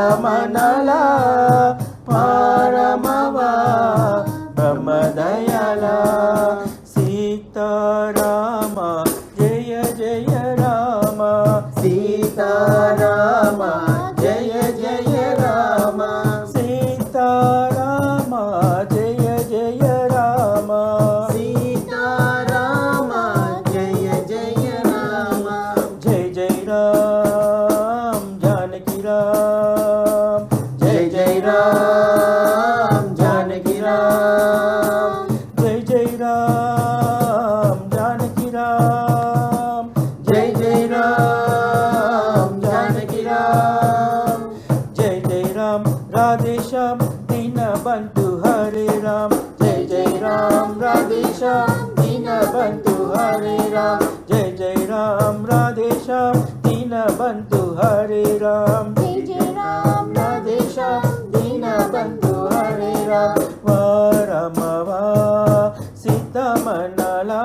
సీతమనలా పారమవా బ్రహ్మదయాలా Sitarama Jaya Jaya Rama Sitarama Jaya Jaya Rama Sitarama Jaya Jaya Rama Sitarama Jaya Jaya Rama Jaya Jaya Rama Janaki Ram Jai Jai Ram Janaki Ram Jai Jai Ram Janaki Ram Jai Jai Ram Janaki Ram Jai Jai Ram Radhe Shyam Deenbandhu Hare Ram Jai Jai Ram Radhe Shyam Deenbandhu Hare Ram Jai Jai Ram Radhe Shyam Deenbandhu Hare Ram Jai Jai Ram Radhe Shyam Deenbandhu Hare Ram वारमवा सीतमनला